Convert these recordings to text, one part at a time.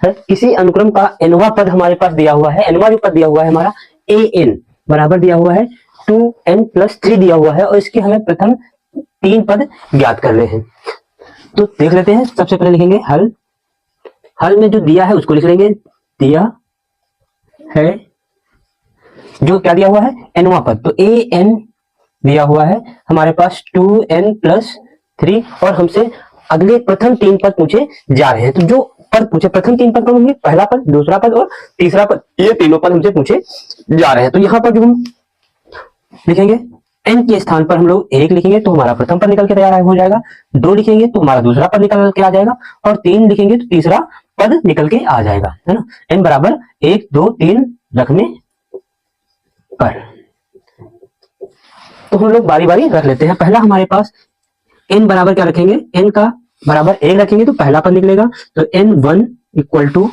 किसी अनुक्रम का nवां पद हमारे पास दिया हुआ है, nवां जो पद दिया हुआ है हमारा an बराबर दिया हुआ है 2n+3 दिया हुआ है और इसके हमें प्रथम 3 पद ज्ञात करने हैं। तो देख लेते हैं। सबसे पहले लिखेंगे हल। हल में जो दिया है उसको लिख लेंगे। दिया है जो क्या दिया हुआ है nवां पद, तो an दिया हुआ है हमारे पास 2n+3 और हमसे अगले प्रथम 3 पद पूछे जा रहे हैं। तो जो पद पूछे प्रथम 3 पद होंगे, पहला पद, दूसरा पद और तीसरा पद, ये तीनों पद हमसे पूछे जा रहे हैं। तो यहाँ पर जो हम लिखेंगे n के स्थान पर हम लोग 1 लिखेंगे तो हमारा प्रथम पद निकल के तैयार हो जाएगा, 2 लिखेंगे तो हमारा दूसरा पद निकल के आ जाएगा और 3 लिखेंगे तो तीसरा पद निकल के आ जाएगा, है ना। n बराबर 1 2 3 रखने पर तो हम लोग बारी बारी रख लेते हैं। पहला हमारे पास n बराबर क्या रखेंगे, n का बराबर 1 रखेंगे तो पहला पद निकलेगा। तो n1 इक्वल टू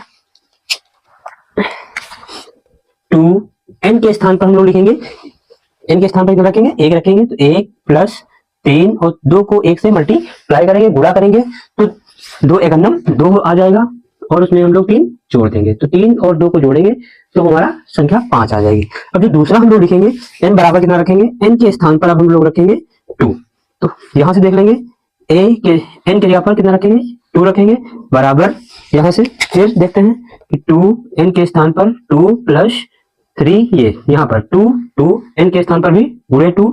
2, n के स्थान पर हम लोग लिखेंगे, n के स्थान पर क्या रखेंगे 1 रखेंगे तो 1+3 और 2 को 1 से मल्टीप्लाई करेंगे, गुणा करेंगे तो 2 एकम 2 आ जाएगा और उसमें हम लोग 3 जोड़ देंगे तो 3 और 2 को जोड़ेंगे तो हमारा संख्या 5 आ जाएगी। अब जो दूसरा हम लोग लिखेंगे n बराबर कितना रखेंगे, n के स्थान पर अब हम लोग रखेंगे 2। तो यहां से देख लेंगे n के जगह पर कितना रखेंगे 2 रखेंगे बराबर, यहां से फिर देखते हैं कि 2 n के स्थान पर 2+3, ये यहाँ पर 2 n के स्थान पर भी गुणे 2।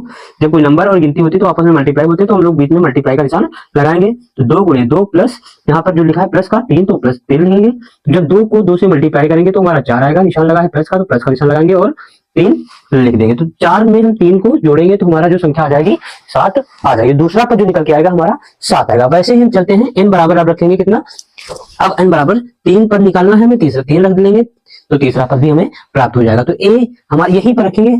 जब कोई नंबर और गिनती होती है तो आपस में मल्टीप्लाई होते हैं तो हम लोग बीच में मल्टीप्लाई का निशान लगाएंगे। तो 2 गुणे 2 प्लस यहाँ पर जो लिखा है प्लस का 3 तो प्लस 3 लिखेंगे। तो जब 2 को 2 से मल्टीप्लाई करेंगे तो हमारा 4 आएगा, निशान लगा है प्लस का तो प्लस का निशान लगाएंगे और 3 लिख देंगे। तो 4 में हम 3 को जोड़ेंगे तो हमारा जो संख्या आ जाएगी 7 आ जाएगी। दूसरा पद जो निकल के आएगा हमारा 7 आएगा। वैसे ही हम चलते हैं, n बराबर अब रखेंगे कितना, अब n बराबर 3 पद निकालना है हमें, तीसरा 3 रख लेंगे तो तीसरा पद भी हमें प्राप्त हो जाएगा। तो a हमारे यहीं पर रखेंगे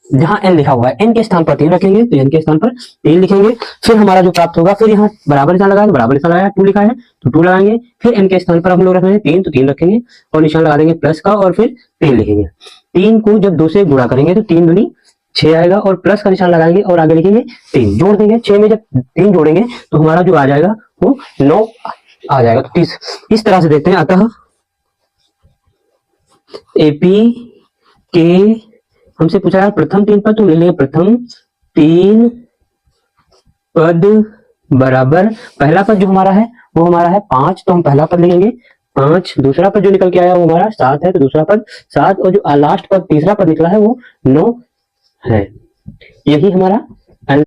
जहां n लिखा हुआ है, n के स्थान पर 3 रखेंगे तो n के स्थान पर 3 लिखेंगे। फिर हमारा जो प्राप्त होगा, फिर यहाँ बराबर निशान लगाएंगे, बराबर निशान लगाया 2 लिखा है तो 2 लगाएंगे। फिर n के स्थान पर हम लोग रखेंगे 3 तो 3 रखेंगे और निशान लगा देंगे प्लस का और फिर 3 लिखेंगे। 3 को जब 2 से गुणा करेंगे तो 3 दूनी 6 आएगा और प्लस का निशान लगाएंगे और आगे लिखेंगे 3 जोड़ देंगे। 6 में जब 3 जोड़ेंगे तो हमारा जो आ जाएगा वो 9 आ जाएगा। तो इस तरह से देखते हैं। अतः एपी के हमसे पूछा है प्रथम 3 पद, तो ले लेंगे प्रथम 3 पद बराबर पहला पद जो हमारा है वो हमारा है 5 तो हम पहला पद लेंगे 5। दूसरा पद जो निकल के आया वो हमारा 7 है तो दूसरा पद 7 और जो लास्ट पद तीसरा पद निकला है वो 9 है। यही हमारा